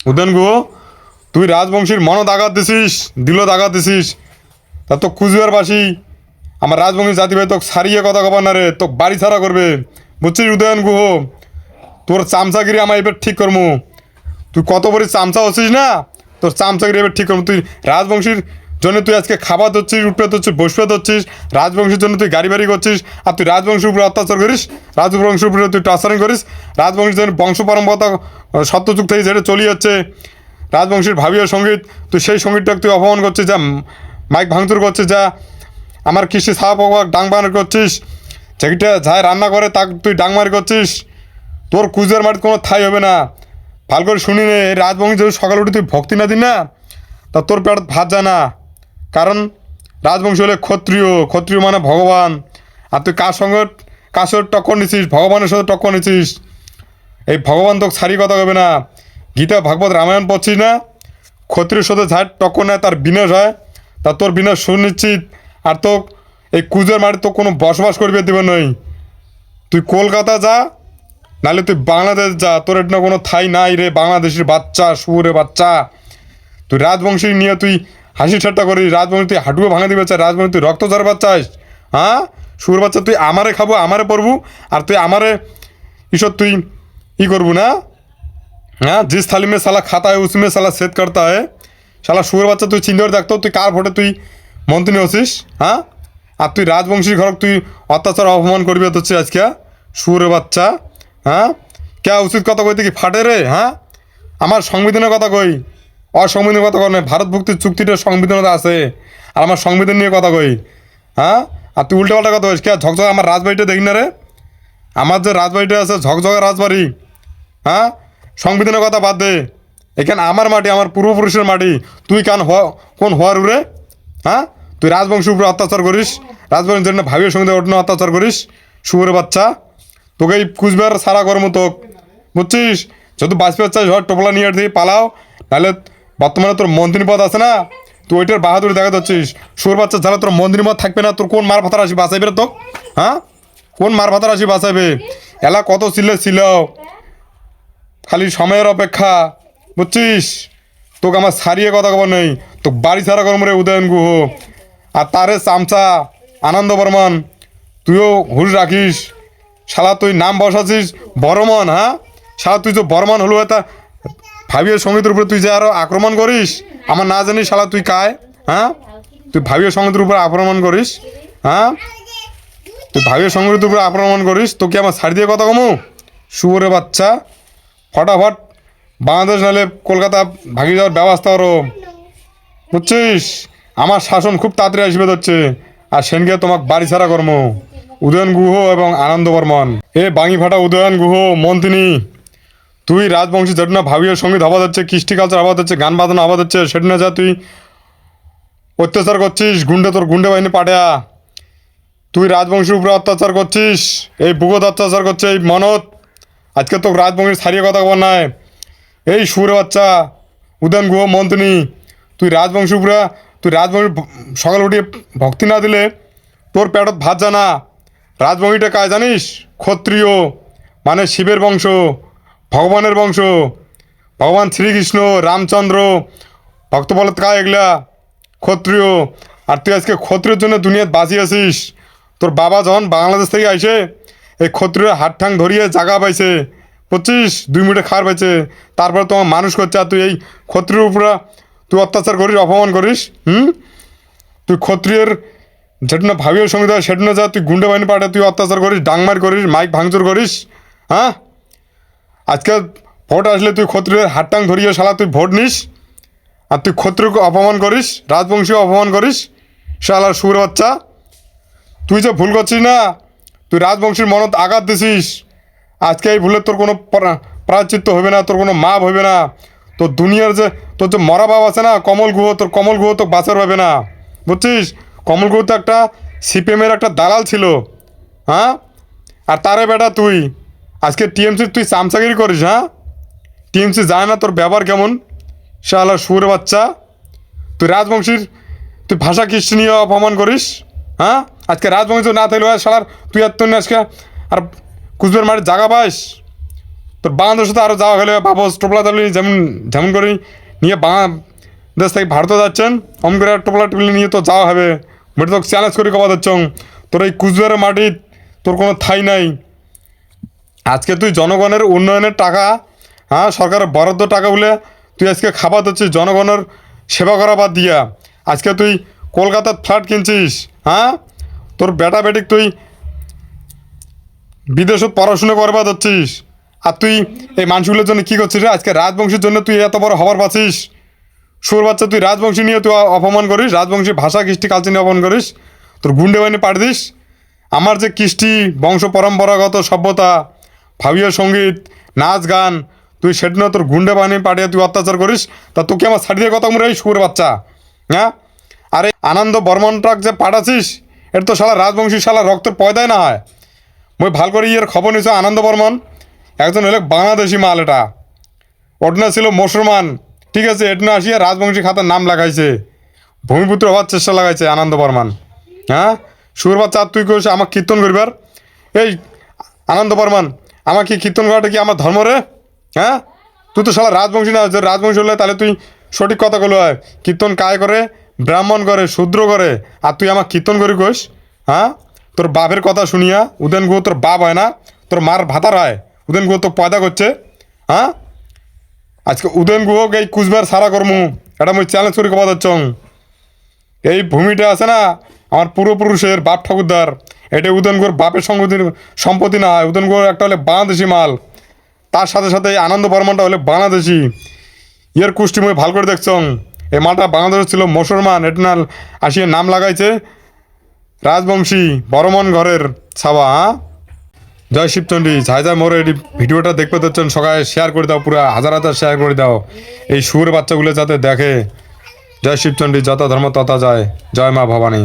উদয়ন গুহ, তুই রাজবংশীর মনত আঘাত দিছিস, দিলত আঘাত দিছিস। তা তো কুচবিহারবাসী আমার রাজবংশী জাতি ভাই তোকে সারিয়ে কথা কবার না রে, তোকে বাড়ি ছাড়া করবে। বুঝছিস উদয়ন গুহ, তোর চামচাগিরি আমার এবার ঠিক করবো। তুই কত বড় চামচা হচ্ছিস না, তোর চামচাগিরি এবার ঠিক করবো। তুই রাজবংশীর জন্য তুই আজকে খাবার ধরছিস, উঠপে ধরছিস, বসবে ধরছিস, রাজবংশের জন্য তুই গাড়ি বাড়ি করছিস, আর তুই রাজবংশের উপরে অত্যাচার করিস, রাজবংশের উপরে তুই টর্চারিং করিস। রাজবংশের জন্য বংশ পরম্পরা সত্যযুগ থেকে যেটা চলে যাচ্ছে, রাজবংশীর ভাবীয় সঙ্গীত, তুই সেই সঙ্গীতটাকে তুই অপমান করছিস, যা মাইক ভাঙচুর করছিস, যা আমার কৃষি ছাওয়া পোকা ডাংবান করছিস, যেটা যাই রান্না করে তাকে তুই ডাংমারি করছিস। তোর কুচের মাটির কোনো ঠাই হবে না। ভালো করে শুনি নে, এই রাজবংশী যদি সকালে উঠে তুই ভক্তি না দিন না, তা তোর পেট ভাত যায় না। কারণ রাজবংশী হলে ক্ষত্রিয়, ক্ষত্রিয় মানে ভগবান। আর তুই কার সঙ্গে কার সাথে টক্কর নিছিস? ভগবানের সাথে টক্কর নিছিস। এই ভগবান তোকে সারি কথা হবে না। গীতা ভাগবত রামায়ণ পড়ছিস না, ক্ষত্রিয়র সাথে ঝাড় টক্কর নেয় তার বিনাশ হয়, তা তোর বিনাশ সুনিশ্চিত। আর তো এই কুচের মাটি তো কোনো বসবাস করবে দেবে নই। তুই কলকাতা যা, নাহলে তুই বাংলাদেশ যা, তোর এটা কোনো ঠাই নাই রে বাংলাদেশের বাচ্চা, শুয়োরে বাচ্চা। তুই রাজবংশী নিয়ে তুই হাসি ঠাট্টা করিস, রাজবংশী তুই হাঁটুও ভাঙা দিবে চাই, রাজবংশী তুই রক্ত ঝাড় বাচ্চাস। হ্যাঁ, শুয়োর বাচ্চা, তুই আমারে খাবো, আমারে পড়বু, আর তুই আমারে ঈশ্বর তুই ই করবু না। হ্যাঁ, জিস থালি মে সালা খাতা হয় উসমে সালা সেট করতা হয়। শালা শুয়োর বাচ্চা, তুই চিন্তা করে দেখতো তুই কার ভোটে তুই মন্ত্রী হচ্ছিস। হ্যাঁ, আর তুই রাজবংশীর ঘর তুই অত্যাচার অপমান করবি হচ্ছে আজকে, শুয়োরের বাচ্চা। হ্যাঁ, কে উচিত কথা কইতে কি ফাটে রে? হ্যাঁ, আমার সংবিধানের কথা কই, অসংবিধানের কথা কই না। ভারত ভুক্তির চুক্তিটা সংবিধানে আছে, আর আমার সংবিধান নিয়ে কথা কই। হ্যাঁ, আর তুই উল্টাপাল্টা কথা কইস কে? ঝকঝকে আমার রাজবাড়িটা দেখি না রে, আমার যে রাজবাড়িটা আছে ঝকঝকে রাজবাড়ি। হ্যাঁ, সংবিধানের কথা বাদ দে, এখানে আমার মাটি, আমার পূর্বপুরুষের মাটি। তুই কোন হওয়ার উড়ে? হ্যাঁ, তুই রাজবংশের উপরে অত্যাচার করিস, রাজবংশের জন্য ভাবির সঙ্গে ওঠনে অত্যাচার করিস, শুয়োরের বাচ্চা। তোকে এই কুচবিহার সারা কর্ম তোক, বুঝছিস? যদি বাঁচতে চাস হয় টোপলা নিয়ে দিয়ে পালাও, নাহলে বর্তমানে তোর মন্ত্রী পদ আছে না, তুই ওইটার বাহাদুরি দেখা যাচ্ছিস। শুয়োর বাচ্চা ছাড়া তোর মন্ত্রী পদ থাকবে না, তোর কোন মার ভাতার আসি বাঁচাইবে রে তোক? হ্যাঁ, কোন মার ভাতার আসি বাঁচাইবে? এলা কত ছিল, খালি সময়ের অপেক্ষা, বুঝছিস? তোকে আমার সারিয়ে কথা খবর নেই, তো বাড়ি ছাড়া কর্ম রে উদয়ন গুহ। আর তারে চামচা আনন্দ বর্মন, তুইও হুশ রাখিস। শালা তুই নাম বসাছিস বর্মন। হ্যাঁ, শালা তুই যে বর্মন হলো এটা ভাবিয়ে সঙ্গীতের উপরে তুই যে আরো আক্রমণ করিস, আমার না জানিস শালা তুই কায়? হ্যাঁ, তুই ভাবিয়ে সঙ্গীতের উপরে আক্রমণ করিস। হ্যাঁ, তুই ভাবিয়ে সঙ্গীতের উপরে আক্রমণ করিস, তোকে আমার ছাড়ি দিয়ে কথা কমু? শুয়োরে বাচ্চা, ফটাফট বাংলাদেশ নাহলে কলকাতা ভাগি যাওয়ার ব্যবস্থা করো, বুঝছিস? আমার শাসন খুব তাড়াতাড়ি আসবে হচ্ছে, আর সেনকে তোমাকে বাড়ি ছাড়া কর্ম। উদয়ন গুহ এবং আনন্দ বর্মন, এ বাঙি ফাটা উদয়ন গুহ মন্ত্রী, তুই রাজবংশী যেটা না ভাবিয়ে সঙ্গীত আবাদ হচ্ছে, কৃষ্টি কালচার আবাদ হচ্ছে, গান বাজনা আবাদ হচ্ছে, সেটা না যা তুই অত্যাচার করছিস, গুন্ডে তোর গুন্ডে বাহিনী পাঠা। তুই রাজবংশীর উপরে অত্যাচার করছিস, এই বুগত অত্যাচার করছে এই মনত। আজকে তোর রাজবংশীর ছাড়িয়ে কথা বল নাই, এই সুরে বাচ্চা উদয়ন গুহ মন্ত্রী, তুই রাজবংশীর উপরে, তুই রাজবংশী সকাল উঠিয়ে ভক্তি না দিলে তোর পেটত ভাত জানা। রাজবংশীটা কায় জানিস? ক্ষত্রিয় মানে শিবের বংশ, ভগবানের বংশ, ভগবান শ্রীকৃষ্ণ, রামচন্দ্র, ভক্ত বলত কায় এগুলা ক্ষত্রিয়। আর তুই আজকে ক্ষত্রিয়র জন্য দুনিয়াত বাঁচিয়েছিস। তোর বাবা যখন বাংলাদেশ থেকে আইসে এই ক্ষত্রিয় হাত ঠাং ধরিয়ে জাগা পাইছে, বুঝছিস? 2 মিনিটে খাওয়ার পাইছে, তারপরে তোমার মানুষ করছে, আর তুই এই ক্ষত্রিয়র উপরে তুই অত্যাচার করিস, অপমান করিস। তুই ক্ষত্রিয়ের যেটা না ভাবিও সঙ্গীত হয় সেটা না যা তুই গুন্ডে বাহিনী পাঠা, তুই অত্যাচার করিস, ডাংমার করিস, মাইক ভাঙচুর করিস। হ্যাঁ, আজকে ভোট আসলে তুই ক্ষত্রিয়ের হাত টাং ধরিয়ে শালা তুই ভোট নিস, আর তুই ক্ষত্রিয়কে অপমান করিস, রাজবংশীয় অপমান করিস, শালার সুর বাচ্চা। তুই যে ভুল করছিস না, তুই রাজবংশীর মনত আঘাত দিছিস। আজকে এই ভুলের তোর কোনো প্রায়শ্চিত্ত হবে না, তোর কোনো মাপ হবে না। তোর দুনিয়ার যে তোর যে মরা বাপ আছে না কমল গুহ, তোর কমল গুহ তো বাঁচার হবে না, বুঝছিস? কমল গুহ তো একটা সিপিএমের একটা দালাল ছিল। হ্যাঁ, আর তারে বেটা তুই আজকে টিএমসির তুই চামচাগিরি করিস। হ্যাঁ, টিএমসি যায় না তোর ব্যবহার কেমন, শালা সুর বাচ্চা। তুই রাজবংশীর তুই ভাষা কৃষ্টি নিয়ে অপমান করিস। হ্যাঁ, আজকে রাজবংশী না থাকলে শালার তুই আর তোর আজকে আর কুচবিহার মাটির জায়গা পাইস। তোর বাংলাদেশে তো আরও যাওয়া হলে বাবস টোপলা তালি যেমন যেমন করে নিয়ে দেশ থেকে ভারতে যাচ্ছেন অম করে টোপলা টিপলি নিয়ে তো যাওয়া হবে বেটা তোকে চ্যালেঞ্জ করে কবা দিচ্ছ তোর এই কুচবিহারের মাটির তোর কোনো ঠাঁই নাই। আজকে তুই জনগণের উন্নয়নের টাকা, হ্যাঁ সরকারের বরাদ্দ টাকা বলে তুই আজকে খাবার দিচ্ছিস জনগণের সেবা করা বাদ দিয়া। আজকে তুই কলকাতার ফ্ল্যাট কিনছিস, হ্যাঁ তোর বেটা বেটিক তুই বিদেশত পড়াশুনো করবা দিচ্ছিস। আর তুই এই মানুষগুলোর জন্য কী করছিস রে? আজকে রাজবংশীর জন্য তুই এত বড় হবার পাচ্ছিস। সুর বাচ্চা তুই রাজবংশী নিয়ে তুই অপমান করিস, রাজবংশী ভাষা কৃষ্টি কালচার নিয়ে অপমান করিস, তোর গুন্ডে বাহিনী পাঠ দিস। আমার যে কৃষ্টি বংশ পরম্পরাগত সভ্যতা, ভাবীয় সঙ্গীত, নাচ গান, তুই সেটা তোর গুন্ডে বাহিনী পাঠিয়ে তুই অত্যাচার করিস। তা তোকে আমার ছাড়ি দিয়ে কথা মনে হয় সুর বাচ্চা, হ্যাঁ? আরে আনন্দ বর্মনটাক যে পাঠাচ্ছিস এটা তো শালা রাজবংশী শালা রক্তের পয়দায় না হয়। মই ভাল করে ইয়ের খবর নিছ আনন্দ বর্মন একজন হলে বাংলাদেশি মাল, এটা ওটনা ছিল মুসলমান, ঠিক আছে, এটনা আসিয়া রাজবংশী খাতার নাম লাগাইছে, ভূমিপুত্র হওয়ার চেষ্টা লাগাইছে আনন্দ বর্মন, হ্যাঁ? সুর বাচ্চা তুই কইস আমাকে কীর্তন করবার? এই আনন্দ বর্মন আমাকে কীর্তন করাটা কি আমার ধর্ম রে? হ্যাঁ তুই তো শালা রাজবংশী না, যে রাজবংশী হলে তাহলে তুই সঠিক কথা বলো হয়, কীর্তন কায় করে, ব্রাহ্মণ করে, শূদ্র করে, আর তুই আমার কীর্তন করি কইস? হ্যাঁ তোর বাপের কথা শুনিয়া উদেন গুহ তোর বাপ হয় না, তোর মার ভাতার হয়, উদেন গুহ তো পয়দা করছে। হ্যাঁ আজকে উদয়ন গুহক এই কুচবিহার সারা কর্মু এটা মই চ্যালেঞ্জ করে কথা দিচ্ছ। এই ভূমিটা আছে না আমার পূর্বপুরুষের বাপ ঠাকুরদার, এটা উদয়ন গুহর বাপের সম্পত্তি না হয়। উদয়ন গুহ একটা হলে বাংলাদেশি মাল, তার সাথে সাথে এই আনন্দ বর্মনটা হলে বাংলাদেশি। ইয়ের কুষ্টি মই ভাল করে দেখছ এই মালটা বাংলাদেশ ছিল মুসলমান, এটা আসিয়ে নাম লাগাইছে রাজবংশী বর্মন ঘরের ছাওয়া। হ্যাঁ জয় শিবচন্ডী, যাই যা মোর এই ভিডিওটা দেখতে দিচ্ছেন সকালে শেয়ার করে দাও, পুরো হাজার হাজার শেয়ার করে দাও এই সুর বাচ্চাগুলো যাতে দেখে। জয় শিবচন্ডী, যত ধর্ম তথা যায়, জয় মা ভবানী।